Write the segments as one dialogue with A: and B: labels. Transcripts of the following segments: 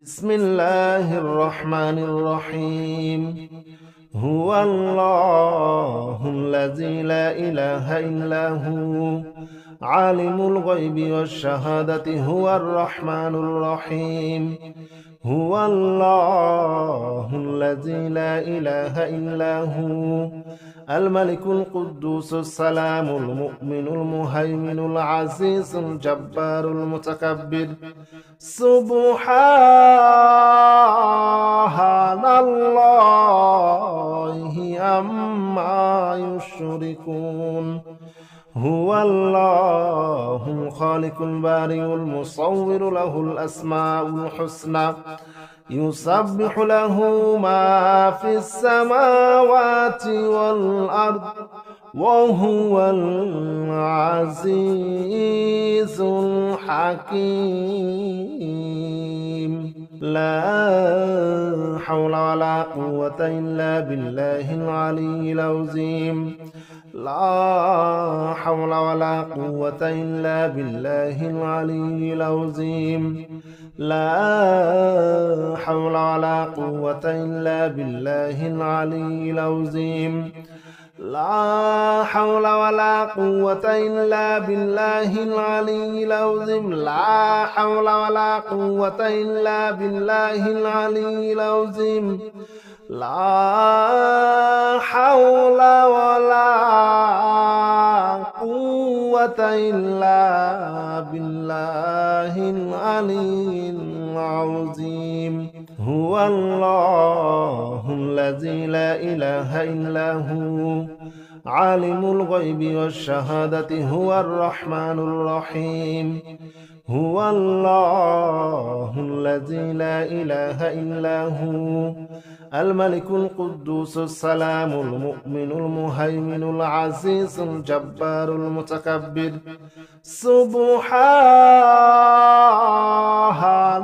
A: بسم الله الرحمن الرحيم. هو الله الذي لا إله إلا هو عالم الغيب والشهادة هو الرحمن الرحيم. هو الله الذي لا إله إلا هو الملك القدوس السلام المؤمن المهيمن العزيز الجبار المتكبر. سبحان الله عما يشركون. هو الله الخالق البارئ المصور له الأسماء الحسنى يسبح له ما في السماوات والأرض وهو العزيز الحكيم. لا حول ولا قوة إلا بالله العلي العظيم. لا حول ولا قوة إلا بالله العلي العظيم. لا حول ولا قوة إلا بالله العلي العظيم. لا حول ولا قوة إلا بالله العلي العظيم. لا حول ولا قوة إلا بالله العلي العظيم. لا حول ولا قوة إلا بالله العلي العظيم. هو الله الذي لا إله إلا هو عالم الغيب والشهادة هو الرحمن الرحيم. هو الله الذي لا إله إلا هو الملك القدوس السلام المؤمن المهيمن العزيز الجبار المتكبر. سبحان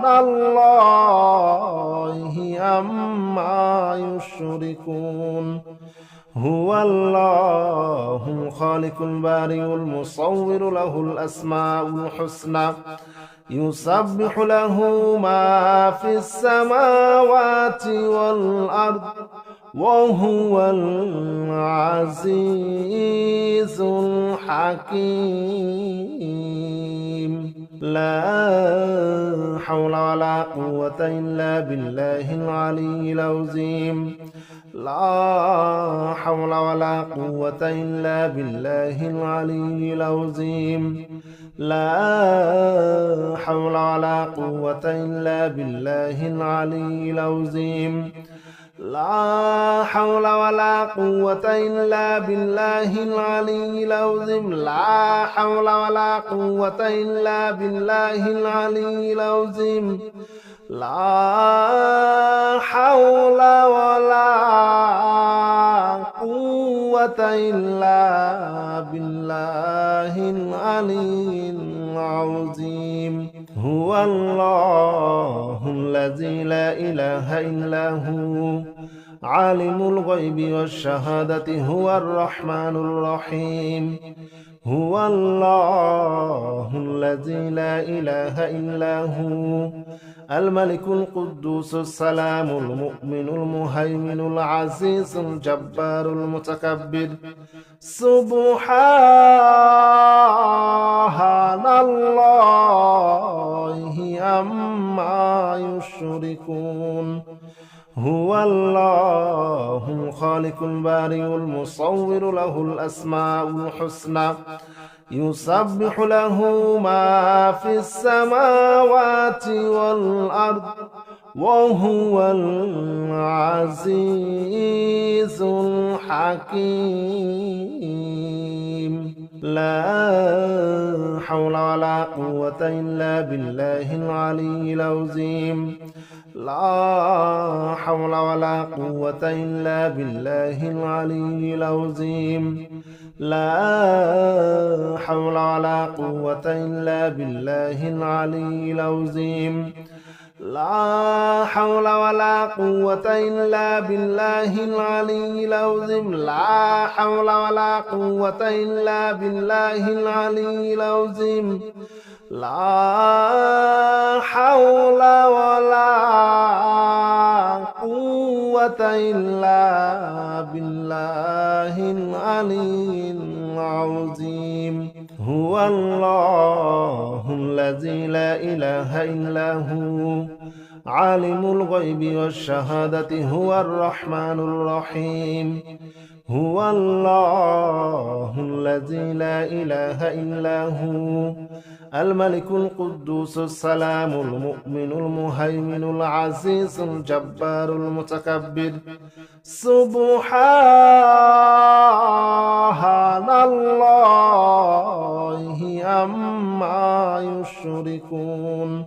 A: الله عما يشركون. هو الله الخالق البارئ المصور له الأسماء الحسنى يسبح له ما في السماوات والأرض وهو العزيز الحكيم. لا حول ولا قوة إلا بالله العلي العظيم. لا حول ولا قوة إلا بالله العلي العظيم. لا حول ولا قوة إلا بالله العلي العظيم. لا حول ولا قوة إلا بالله العلي العظيم. لا حول ولا قوة إلا بالله العلي العظيم. لا حول ولا قوة إلا بالله العلي العظيم. هو الله الذي لا إله إلا هو عالم الغيب والشهادة هو الرحمن الرحيم. هو الله الذي لا إله إلا هو الملك القدوس السلام المؤمن المهيمن العزيز الجبار المتكبر. سبحان الله عما يشركون. هو الله الخالق البارئ المصور له الأسماء الحسنى يسبح له ما في السماوات والأرض وهو العزيز الحكيم. لا حول ولا قوة إلا بالله العلي العظيم. لا حول ولا قوة إلا بالله العلي العظيم. لا حول ولا قوة إلا بالله العلي العظيم. لا حول ولا قوة إلا بالله العلي العظيم. لا حول ولا قوة إلا بالله العلي العظيم. لا حول ولا إلا بالله العلي العظيم هو الله الذي لا إله إلا هو عالم الغيب والشهادة هو الرحمن الرحيم هو الله الذي لا إله إلا هو الملك القدوس السلام المؤمن المهيمن العزيز الجبار المتكبر سبحان الله عما يشركون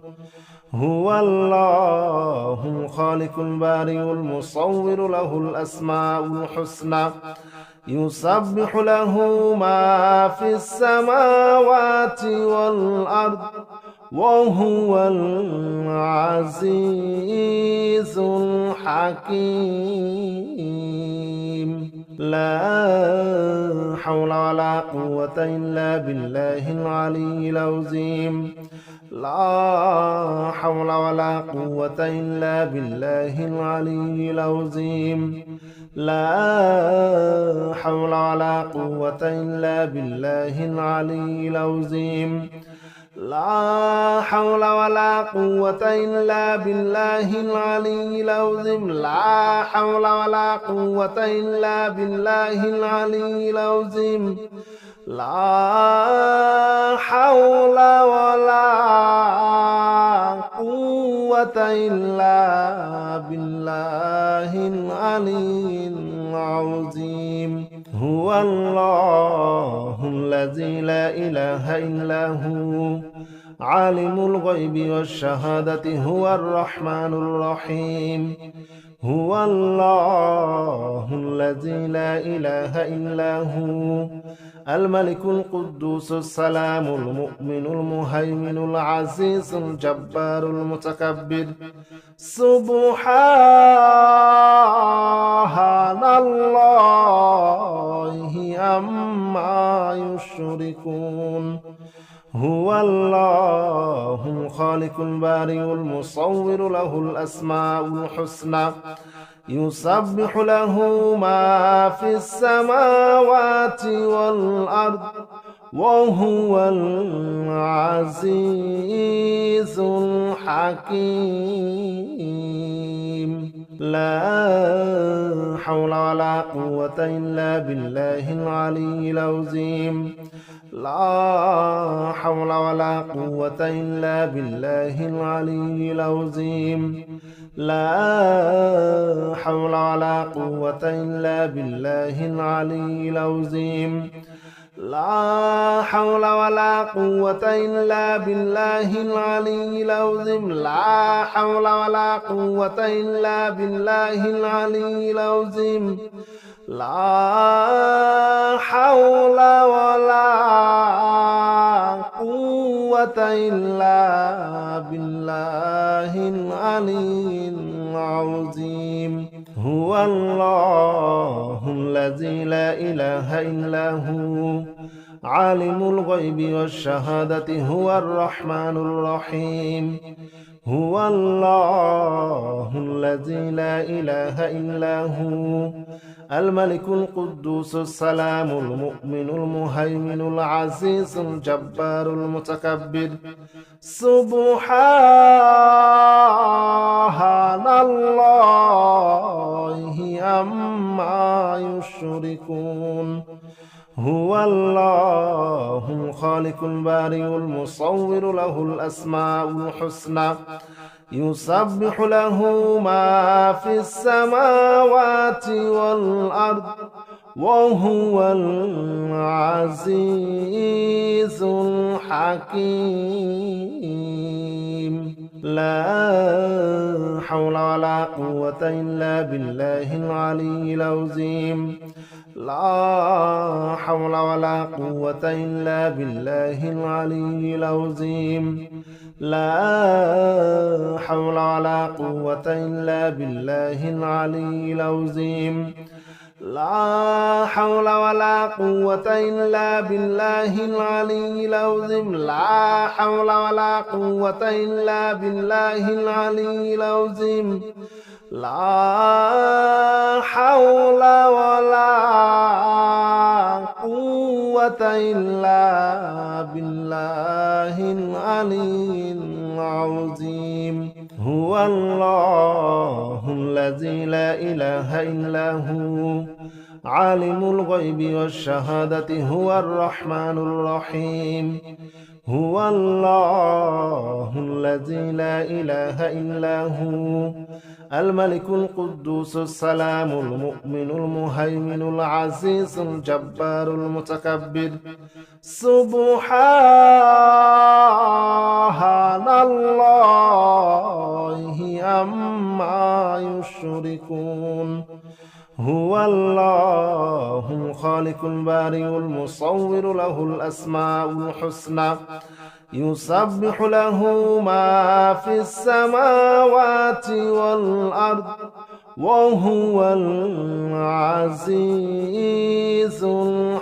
A: هو الله الخالق البارئ المصور له الأسماء الحسنى يسبح له ما في السماوات والأرض وهو العزيز الحكيم لا حول ولا قوة إلا بالله العلي العظيم لا حول ولا قوة إلا بالله العلي العظيم لا حول ولا قوة إلا بالله العلي العظيم لا حول ولا قوة إلا بالله العلي العظيم لا حول ولا قوة إلا بالله العلي العظيم لا حول ولا قوة إلا بالله العلي العظيم هو الله الذي لا إله إلا هو عالم الغيب والشهادة هو الرحمن الرحيم هو الله الذي لا إله إلا هو الملك القدوس السلام المؤمن المهيمن العزيز الجبار المتكبر سبحان الله عما يشركون هو الله الخالق البارئ المصور له الأسماء الحسنى يسبح له ما في السماوات والأرض وهو العزيز الحكيم لا حول ولا قوة إلا بالله العلي العظيم لا حول ولا قوة إلا بالله العلي العظيم لا حول ولا قوة إلا بالله العلي العظيم لا حول ولا قوة إلا بالله العلي العظيم لا حول ولا قوة إلا بالله العلي العظيم لا حول ولا قوة إلا بالله العلي العظيم هو الله الذي لا إله إلا هو عالم الغيب والشهادة هو الرحمن الرحيم هو الله الذي لا إله إلا هو الملك القدوس السلام المؤمن المهيمن العزيز الجبار المتكبر سبحان الله عما يشركون هو الله الخالق البارئ المصور له الأسماء الحسنى يسبح له ما في السماوات والأرض وهو العزيز الحكيم لا حول ولا قوة إلا بالله العلي العظيم لا حول ولا قوة إلا بالله العلي العظيم لا حول ولا قوة إلا بالله العلي العظيم لا حول ولا قوة إلا بالله العلي العظيم لا حول ولا قوة إلا بالله العلي العظيم لا حول ولا قوة إلا بالله العلي العظيم. هو الله الذي لا إله إلا هو عالم الغيب والشهادة هو الرحمن الرحيم. هو الله الذي لا إله إلا هو الملك القدوس السلام المؤمن المهيمن العزيز الجبار المتكبر. سبحان الله عما يشركون. هو الله الخالق البارئ المصور له الأسماء الحسنى يسبح له ما في السماوات والأرض وهو العزيز الحكيم.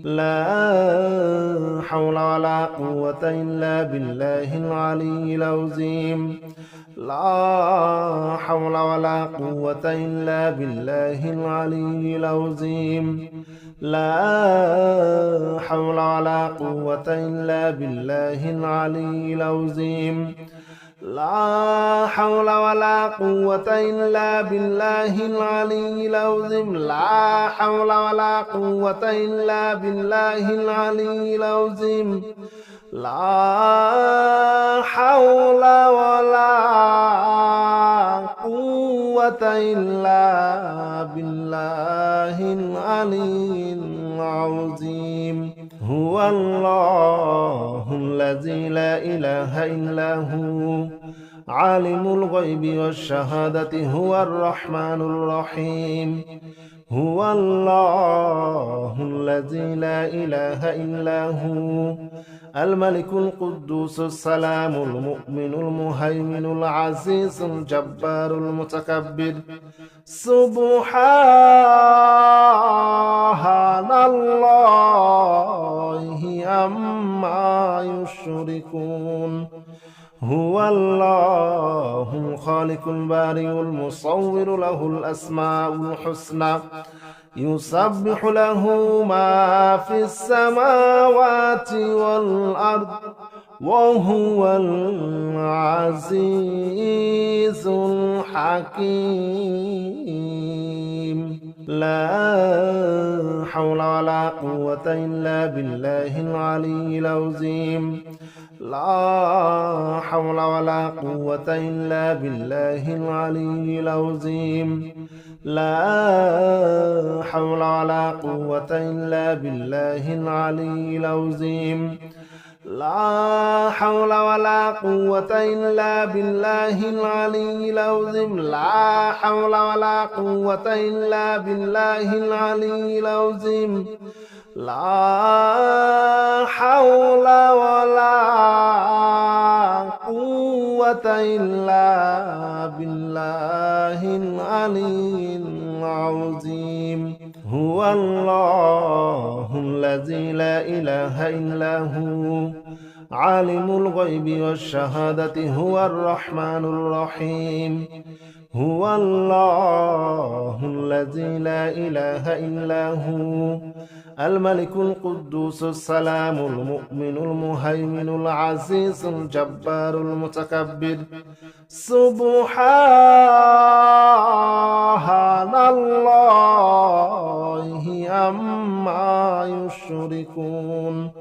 A: لا حول ولا قوة إلا بالله العلي العظيم. لا حول ولا قوة إلا بالله العلي العظيم. لا حول ولا قوة إلا بالله العلي العظيم. لا حول ولا قوة إلا بالله العلي العظيم. لا حول ولا قوة إلا بالله العلي العظيم. لا حول ولا قوة إلا بالله العلي العظيم. هو الله الذي لا إله إلا هو عالم الغيب والشهادة هو الرحمن الرحيم. هو الله الذي لا إله إلا هو الملك القدوس السلام المؤمن المهيمن العزيز الجبار المتكبر. سبحان الله عما يشركون. هو الله الخالق البارئ المصور له الأسماء الحسنى يسبح له ما في السماوات والأرض وهو العزيز الحكيم. لا حول ولا قوة إلا بالله العلي العظيم. لا حول ولا قوة إلا بالله العلي العظيم. لا حول ولا قوة إلا بالله العلي العظيم. لا حول ولا قوة إلا بالله العلي العظيم. لا حول ولا قوة إلا بالله العلي العظيم. لا حول ولا قوة إلا بالله العلي العظيم. هو الله الذي لا إله إلا هو عالم الغيب والشهادة هو الرحمن الرحيم. هو الله الذي لا إله إلا هو الملك القدوس السلام المؤمن المهيمن العزيز الجبار المتكبر. سبحان الله عما يشركون.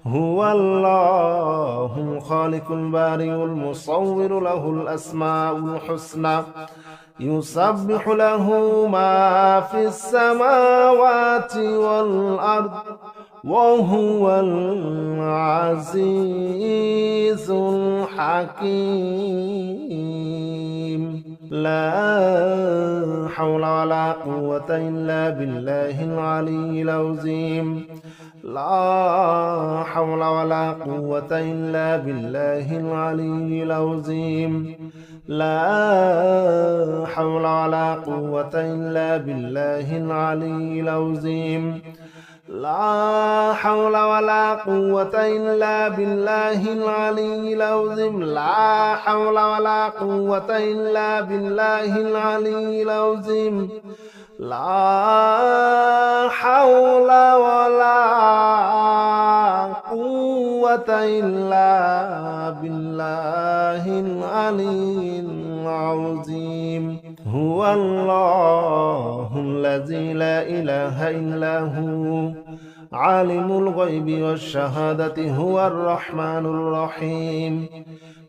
A: هو الله الخالق البارئ المصور له الأسماء الحسنى يسبح له ما في السماوات والأرض وهو العزيز الحكيم. لا حول ولا قوة إلا بالله العلي العظيم. لا حول ولا قوة إلا بالله العلي العظيم. لا حول ولا قوة إلا بالله العلي العظيم. لا حول ولا قوة إلا بالله العلي العظيم. لا حول ولا قوة إلا بالله العلي العظيم. لا حول ولا قوة إلا بالله العلي العظيم. هو الله الذي لا إله إلا هو عالم الغيب والشهادة هو الرحمن الرحيم.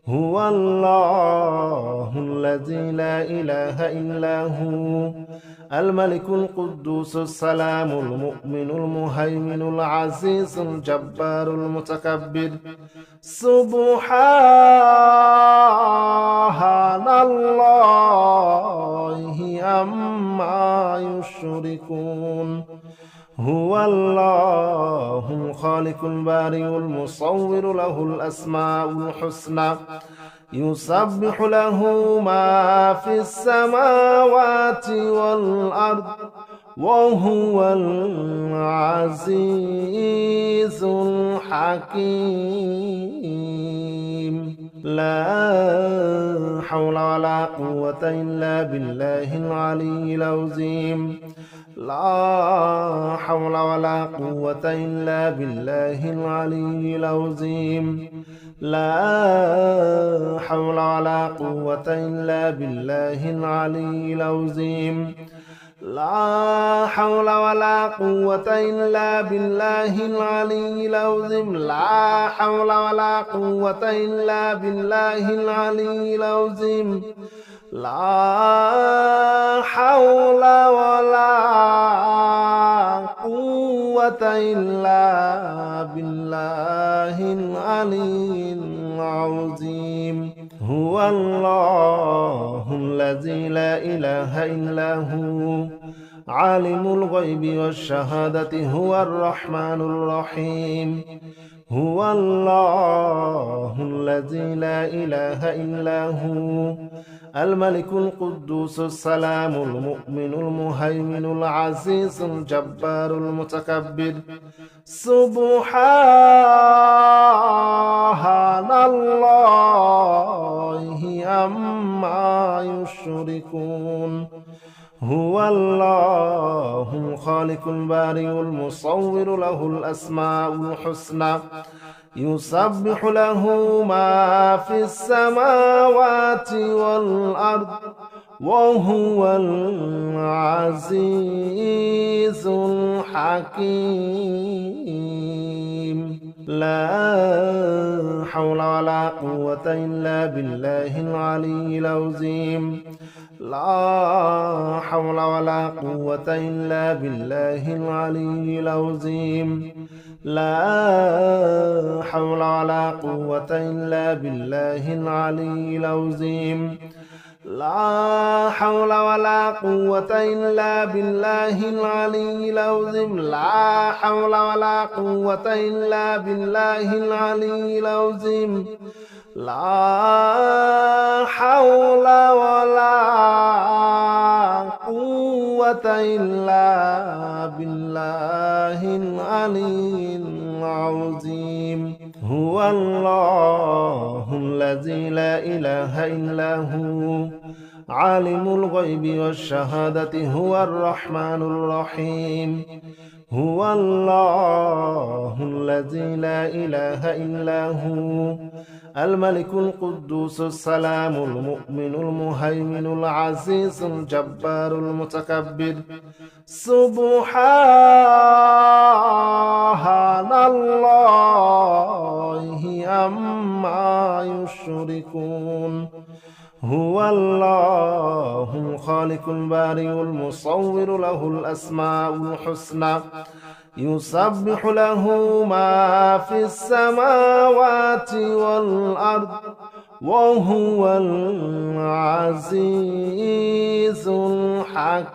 A: هو الله الذي لا إله إلا هو الملك القدوس السلام المؤمن المهيمن العزيز الجبار المتكبر. سبحان الله عما يشركون. هو الله الخالق البارئ المصور له الأسماء الحسنى يسبح له ما في السماوات والأرض وهو العزيز الحكيم. لا حول ولا قوة إلا بالله العلي العظيم. لا حول ولا قوة إلا بالله العلي العظيم. لا حول ولا قوة إلا بالله العلي العظيم. لا حول ولا قوة إلا بالله العلي العظيم. لا حول ولا قوة إلا بالله العلي العظيم. لا حول ولا قوة إلا بالله العلي العظيم. هو الله الذي لا إله إلا هو عالم الغيب والشهادة هو الرحمن الرحيم. هو الله الذي لا إله إلا هو الملك القدوس السلام المؤمن المهيمن العزيز الجبار المتكبر. سبحان الله عما يشركون. هو الله الخالق البارئ المصور له الأسماء الحسنى يسبح له ما في السماوات والأرض وهو العزيز الحكيم. لا حول ولا قوة إلا بالله العلي العظيم. لا حول ولا قوة إلا بالله العلي العظيم. لا حول ولا قوة إلا بالله العلي العظيم. لا حول ولا قوة إلا بالله العلي العظيم. لا حول ولا قوة إلا بالله العلي العظيم. لا حول ولا قوة إلا بالله العلي العظيم. هو الله الذي لا إله إلا هو عالم الغيب والشهادة هو الرحمن الرحيم. هو الله الذي لا إله إلا هو الملك القدوس السلام المؤمن المهيمن العزيز الجبار المتكبر. سبحان الله عما يشركون. هو الله الخالق البارئ المصور له الأسماء الحسنى يسبح له ما في السماوات والأرض وهو العزيز الحكيم.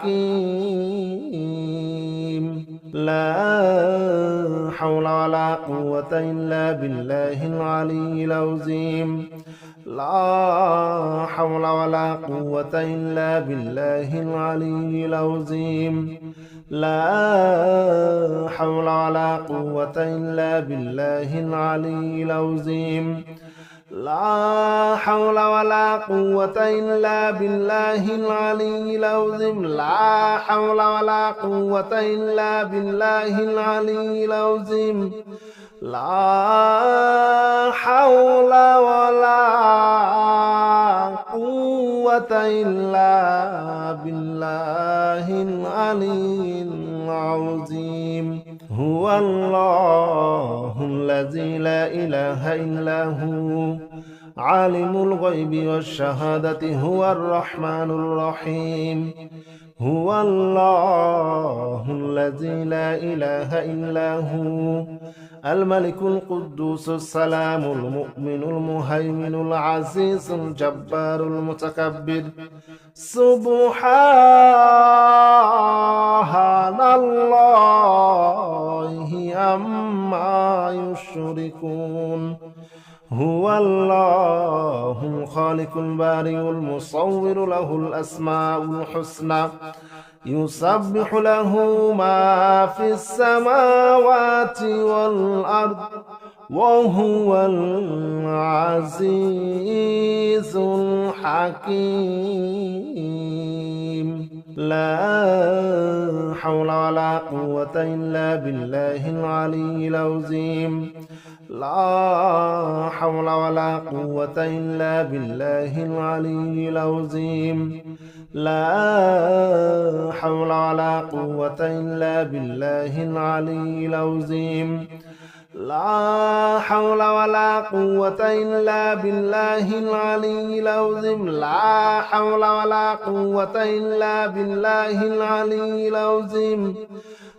A: لا حول ولا قوة إلا بالله العلي العظيم. لا حول ولا قوة إلا بالله العلي العظيم. لا حول ولا قوة إلا بالله العلي العظيم لا حول ولا قوة إلا بالله العلي العظيم لا حول ولا قوة إلا بالله العلي العظيم لا حول ولا قوة إلا بالله العلي العظيم هو الله الذي لا إله إلا هو عالم الغيب والشهادة هو الرحمن الرحيم هو الله الذي لا إله إلا هو الملك القدوس السلام المؤمن المهيمن العزيز الجبار المتكبر سبحان الله عما يشركون هو الله الخالق البارئ المصور له الأسماء الحسنى يسبح له ما في السماوات والأرض وهو العزيز الحكيم لا حول ولا قوة إلا بالله العلي العظيم لا حول ولا قوة إلا بالله العلي العظيم لا حول ولا قوة إلا بالله العلي العظيم لا حول ولا قوة إلا بالله العلي العظيم لا حول ولا قوة إلا بالله العلي العظيم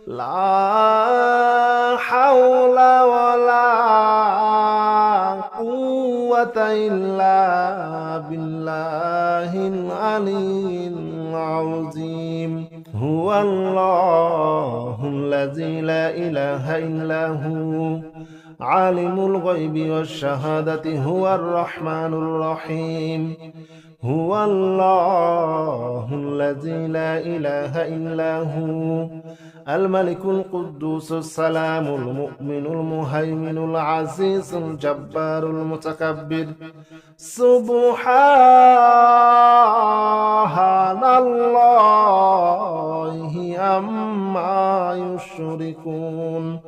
A: لا حول ولا قوة إلا بالله العلي العظيم هو الله الذي لا إله إلا هو عالم الغيب والشهادة هو الرحمن الرحيم هو الله الذي لا إله إلا هو الملك القدوس السلام المؤمن المهيمن العزيز الجبار المتكبر سبحان الله عما يشركون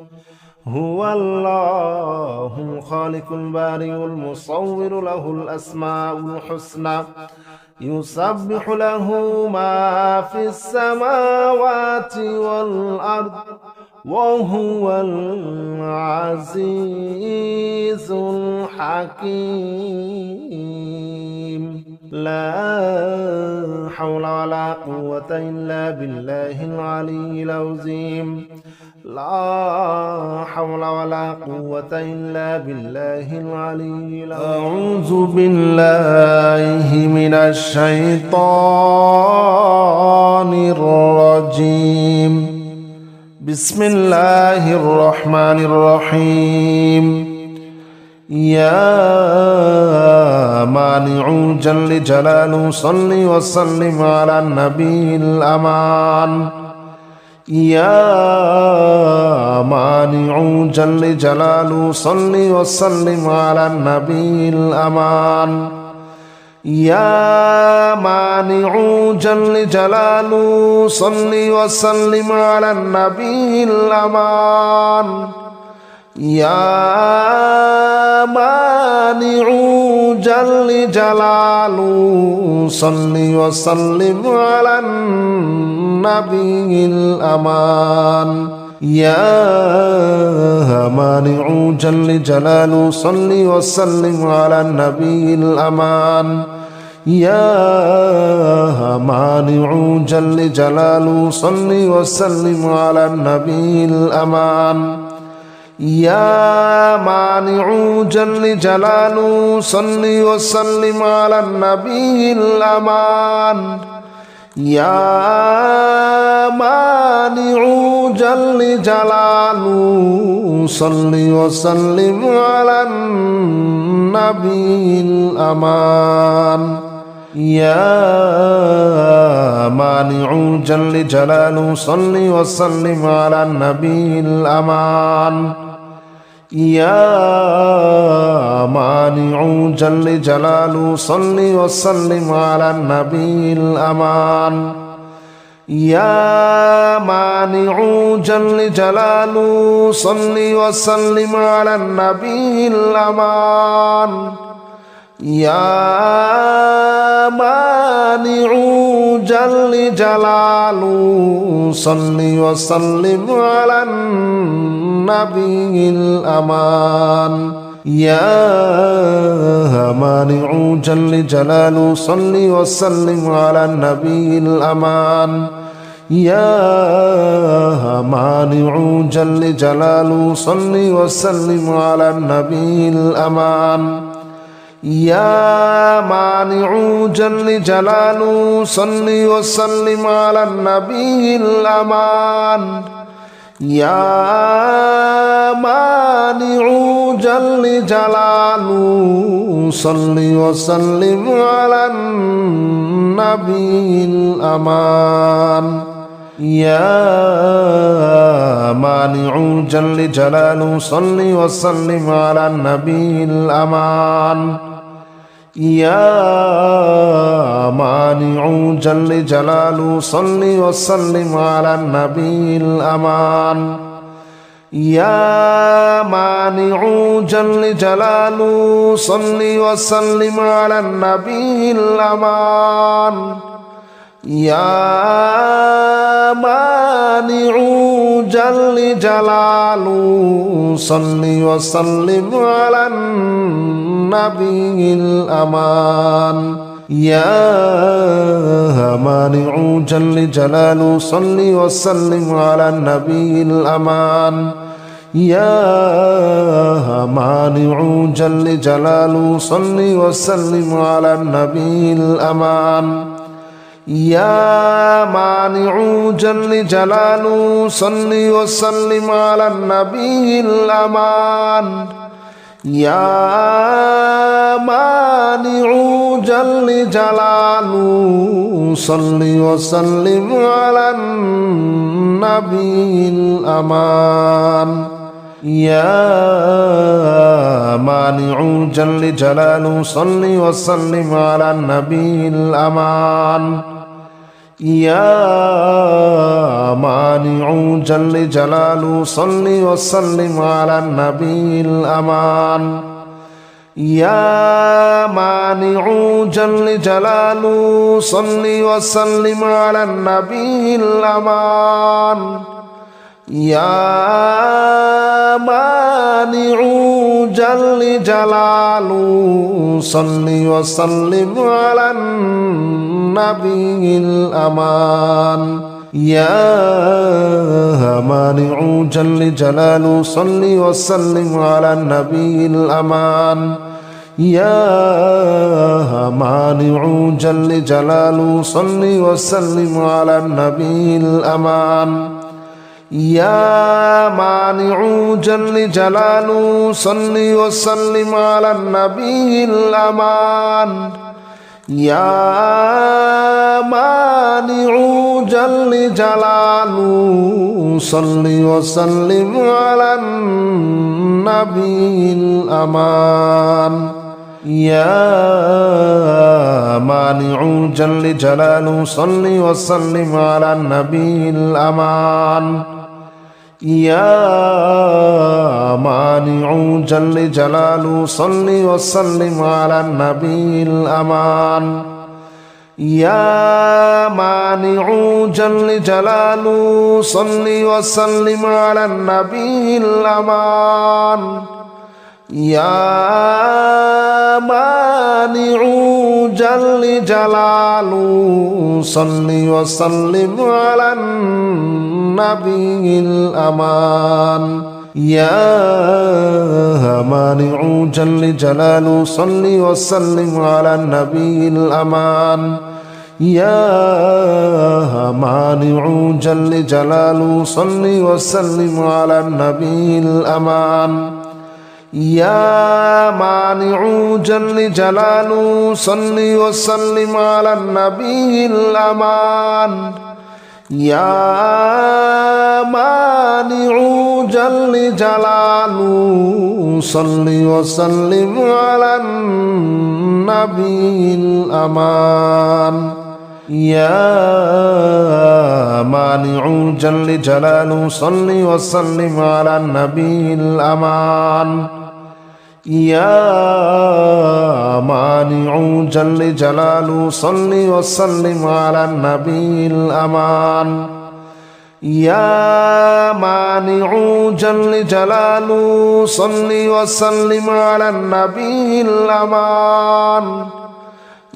A: هو الله الخالق البارئ المصور له الأسماء الحسنى يسبح له ما في السماوات والأرض وهو العزيز الحكيم لا حول ولا قوة إلا بالله العلي العظيم لا حول ولا قوة إلا بالله العلي العظيم أعوذ بالله من الشيطان الرجيم بسم الله الرحمن الرحيم يا مانع جل جلاله صل وسلم على النبي الأمان يا مانع جل جلاله صل وسلم على النبي الأمان يا مانع جل جلاله صل وسلم على النبي الأمان يا مانع جل جلاله صل وسلم على النبي الأمان يا مانع جل جلاله صل وسلم على النبي الأمان يا مانع جل جلاله صل وسلم على النبي الأمان يا مانع جل جلاله صل وسلم على النبي الأمان يا مانع جل جلاله صل وسلم على النبي الأمان يا مانع جل جلاله صل وسلم على النبي الأمان يا مانع جل جلاله صل وسلم على النبي الأمان يا مانع جل جلاله صل وسلم على النبي الأمان يا مانع جل جلاله صل وسلم على النبي الأمان يا مانع جل جلاله صل وسلم على النبي الأمان يا مانع جل جلاله صل وسلم على النبي الأمان يا مانع جل جلاله صل وسلم على النبي الأمان يا مانع جل جلاله صل وسلم على النبي الأمان يا مانع جل جلاله صل وسلم على النبي الأمان يا مانع جل جلاله صل وسلم على النبي الأمان يا مانع جل جلاله صل وسلم على النبي الأمان يا مانع جل جلاله صل وسلم على النبي الأمان يا مانع جل جلاله صل وسلم على النبي الأمان يا مانع جل جلاله صل وسلم على النبي الأمان يا مانع جل جلاله صل وسلم على النبي الأمان يا مانع جل جلاله صل وسلم على النبي الأمان يا مانع جل جلاله صل وسلم على النبي الأمان يا مانع جل جلاله صل وسلم على النبي الأمان يا مانع جل جلاله صل وسلم على النبي الأمان يا مانع جل جلاله صل وسلم على النبي الأمان يا مانع جل جلاله صل وسلم على النبي الأمان يا مانع جل جلاله صل وسلم على النبي الأمان يا مانع جل جلاله صل وسلم على النبي الأمان يا مانع جل جلاله صل وسلم على النبي الأمان يا مانع جل جلاله صل وسلم على النبي الأمان يا مانع جل جلاله صل وسلم على النبي الأمان يا مانع جل جلاله صل وسلم على النبي الأمان يا مانع جل جلاله صل وسلم على النبي الأمان يا مانع جل جلاله صل وسلم على النبي الأمان يا مانع جل جلاله صل وسلم على النبي الأمان يا مانع جل جلاله صل وسلم على النبي الأمان يا مانع جل جلاله صل وسلم على النبي الأمان يا مانع جل جلاله صل وسلم على النبي الأمان يا مانع جل جلاله صل وسلم على النبي الأمان يا مانع جل جلاله صل وسلم على النبي الأمان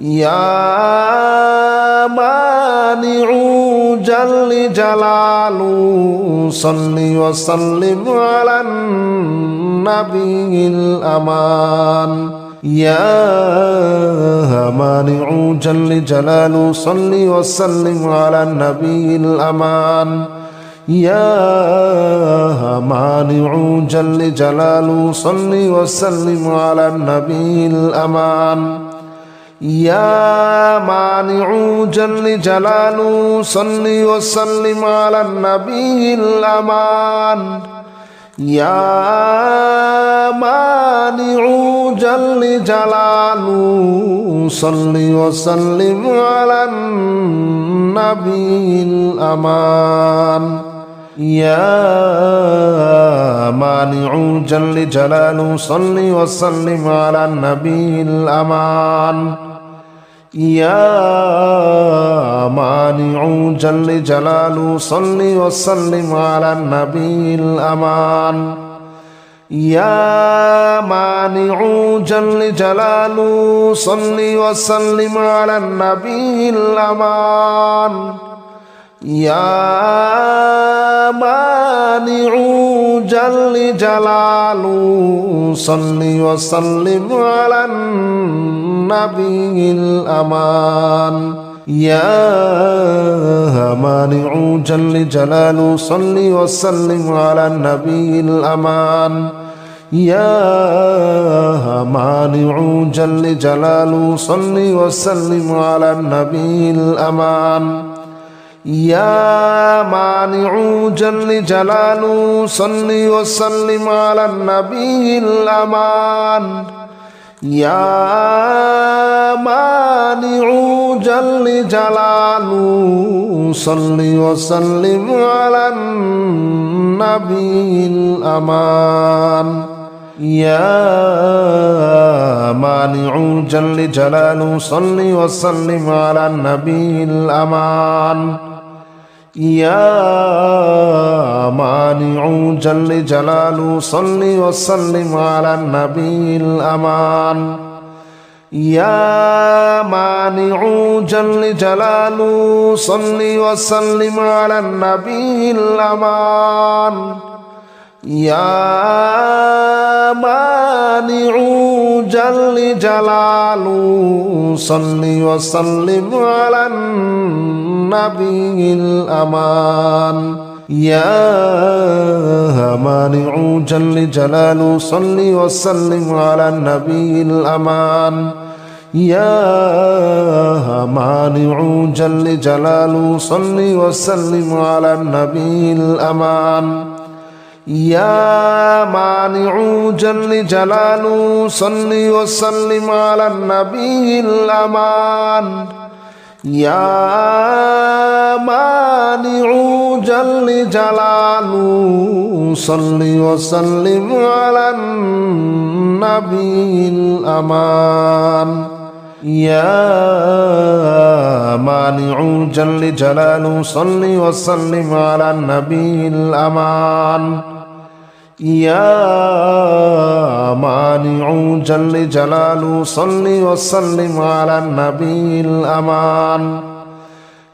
A: يا مانع جل جلاله صل وسلم على النبي الأمان يا مانع جل جلاله صل وسلم على النبي الأمان يا مانع جل جلاله صل وسلم على النبي الأمان يا مانع جل جلاله صل وسلم على النبي الأمان يا مانع جل جلاله صل وسلم على النبي الأمان يا مانع جل جلاله صل وسلم على النبي الأمان يا مانع جل جلاله صل وسلم على النبي الأمان يا مانع جل جلاله صل وسلم على النبي الأمان يا مانع جل جلاله صل وسلم على النبي الأمان يا مانع جل جلاله صل وسلم على النبي الأمان يا مانع جل جلاله صل وسلم على النبي الأمان يا مانع جل جلاله صل وسلم على النبي الأمان يا مانع جل جلاله صل وسلم على النبي الأمان يا مانع جل جلاله صل وسلم على النبي الأمان يا مانع جل جلاله صل وسلم على النبي الأمان يا مانع جل جلاله صل وسلم على النبي الأمان يا مانع جل جلاله صل وسلم على النبي الأمان يا مانع جل جلاله صل وسلم على النبي الأمان يا مانع جل جلاله صل وسلم على النبي الأمان يا مانع جل جلاله صل وسلم على النبي الأمان يا مانع جل جلاله صل وسلم على النبي الأمان يا مانع جل جلاله صل وسلم على النبي الأمان يا مانع جل جلاله صل وسلم على النبي الأمان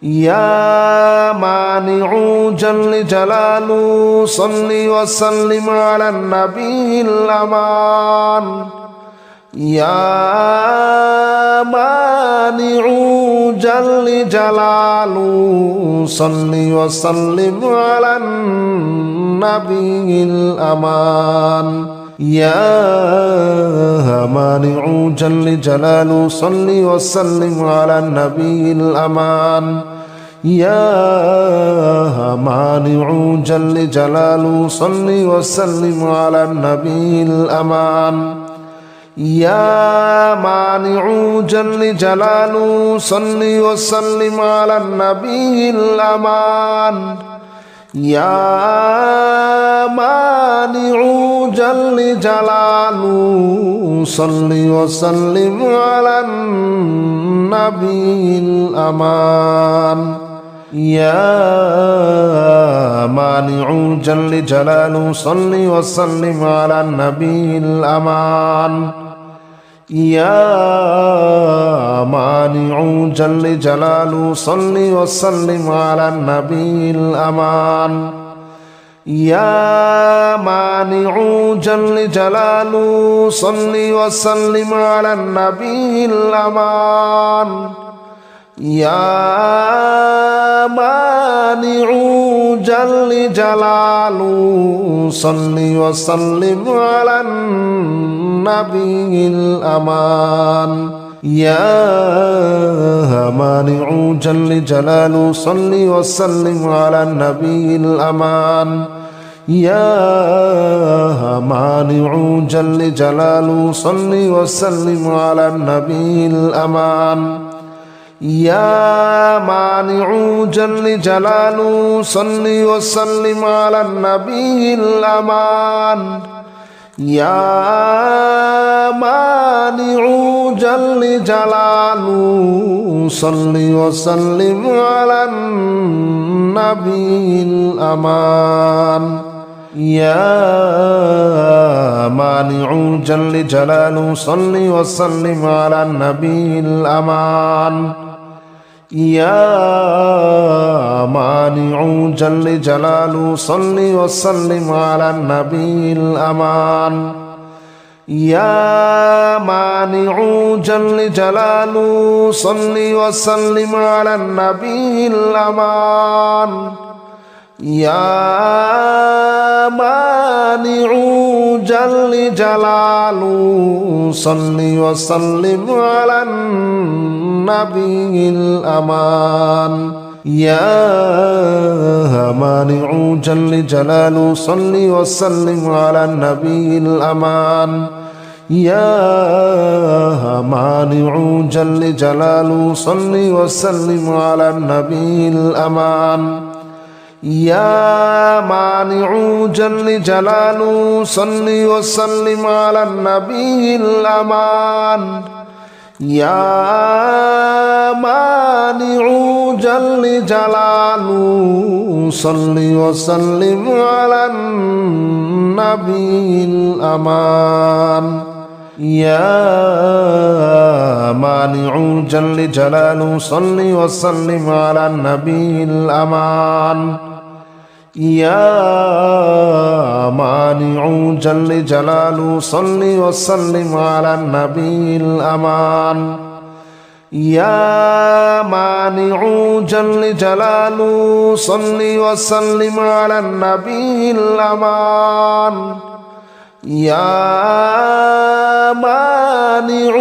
A: يا مانع جل جلاله صل وسلم على النبي الأمان يا مانع جل جلاله صل وسلم على النبي الأمان يا مانع جل جلاله صل وسلم على النبي الأمان يا مانع جل جلاله صل وسلم على النبي الأمان يا مانع جل جلاله صل وسلم على النبي الأمان يا مانع جل جلاله صل وسلم على النبي الأمان يا مانع جل جلاله صل وسلم على النبي الأمان يا مانع جل جلاله صل وسلم على النبي الأمان يا مانع جل جلاله صل وسلم على النبي الأمان يا مانع جل جلاله صل وسلم على النبي الأمان يا مانع جل جلاله صل وسلم على النبي الأمان يا مانع جل جلاله صل وسلم على النبي الأمان يا مانع جل جلاله صل وسلم على النبي الأمان يا مانع جل جلاله صل وسلم على النبي الأمان يا مانع جل جلاله صل وسلم على النبي الأمان يا مانع جل جلاله صل وسلم على النبي الأمان يا مانع جل جلاله صل وسلم على النبي الأمان يا مانع جل جلاله صل وسلم على النبي الأمان يا مانع جل جلاله صل وسلم على النبي الأمان يا مانع جل جلاله صل وسلم على النبي الأمان يا مانع جل جلاله صل وسلم على النبي الأمان يا مانع جل جلاله صل وسلم على النبي الأمان يا مانع جل جلاله صل وسلم على النبي الأمان يا مانع جل جلاله صل وسلم على النبي الأمان يا مانع جل جلاله صل وسلم على النبي الأمان يا مانع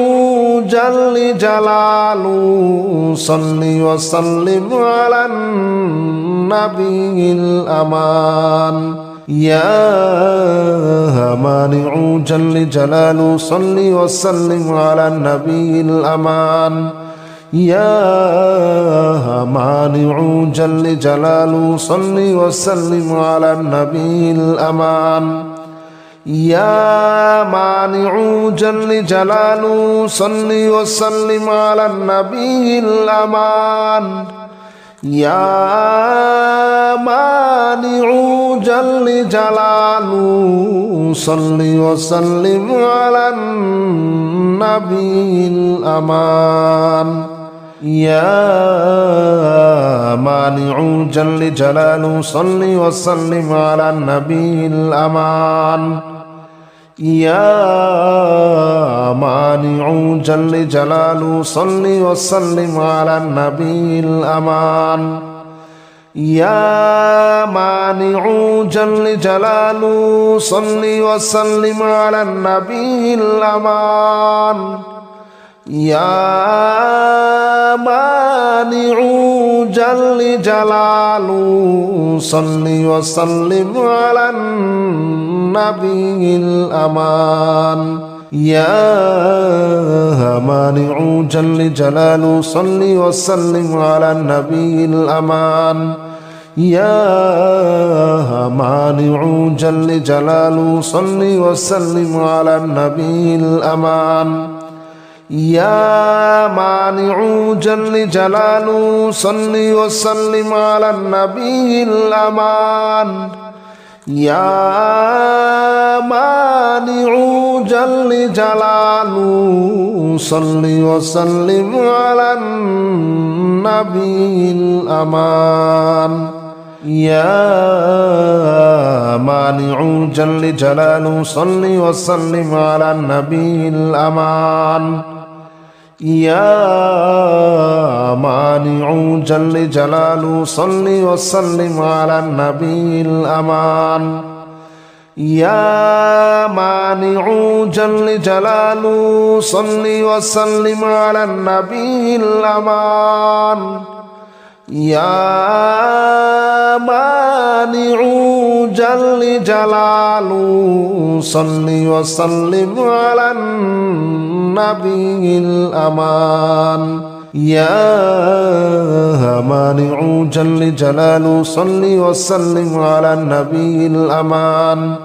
A: جل جلاله صل وسلم على النبي الأمان يا مانع جل جلاله صل وسلم على النبي الأمان يا مانع جل جلاله صل وسلم على النبي الأمان يا مانع جل جلاله صل وسلم على النبي الأمان يا مانع جل جلاله صل وسلم على النبي الأمان يا مانع جل جلاله صل وسلم على النبي الأمان يا مانع جل جلاله صل وسلم على النبي الأمان يا مانع جل جلاله صل وسلم على النبي الأمان يا مانع جل جلاله صل وسلم على النبي الأمان يا مانع جل جلاله صل وسلم على النبي الأمان يا مانع جل جلاله صل وسلم على النبي الأمان يا مانع جل جلاله صل وسلم على النبي الأمان يا مانع جل جلاله صل وسلم على النبي الأمان يا مانع جل جلاله صل وسلم على النبي الأمان يا مانع جل جلاله صل وسلم على النبي الأمان يا مانع جل جلاله صل وسلم على النبي الأمان يا مانع جل جلاله صل وسلم على النبي الأمان يا مانع جل جلاله صل وسلم على النبي الأمان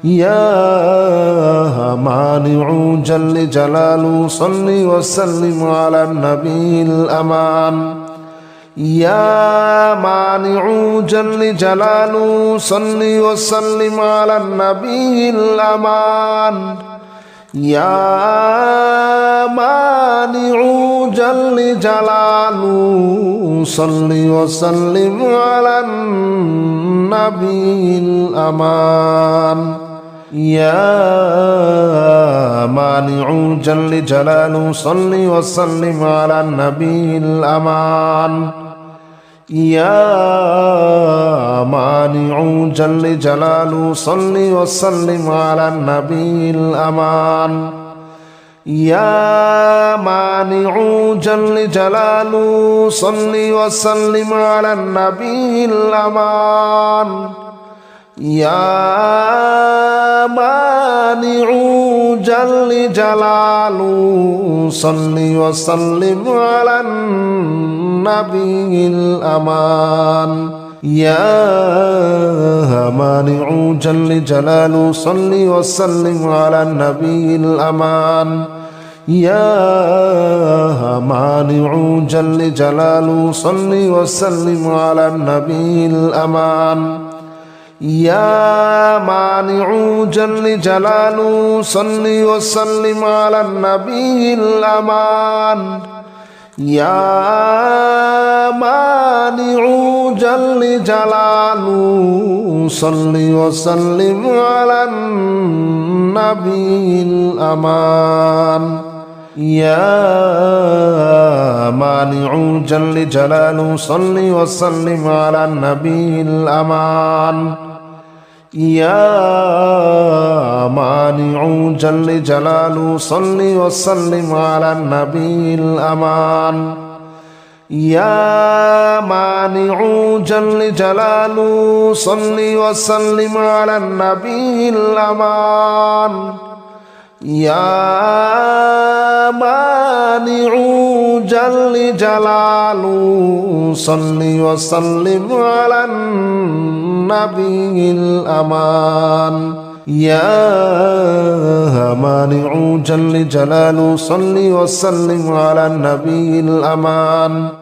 A: يا مانع جل جلاله صل وسلم على النبي الأمان يا مانع جل جلاله صل وسلم على النبي الأمان يا مانع جل جلاله صل وسلم على النبي الأمان يا مانع جل جلاله صل وسلم على النبي الأمان يا مانع جل جلاله صل وسلم على النبي الأمان يا مانع جل جلاله صل وسلم على النبي الأمان يا مانع جل جلاله صل وسلم على النبي الأمان يا مانع جل جلاله صل وسلم على النبي الأمان يا مانع جل جلاله صل وسلم على النبي الأمان يا مانع جل جلاله صل وسلم على النبي الأمان يا مانع جل جلاله صل وسلم على النبي الأمان يا مانع جل جلاله صل وسلم على النبي الأمان يا مانع جل جلاله صل وسلم على النبي الأمان يا مانع جل جلاله صل وسلم على النبي الأمان يا مانع جل جلاله صل وسلم على النبي الأمان يا مانع جل جلاله صل وسلم على النبي الأمان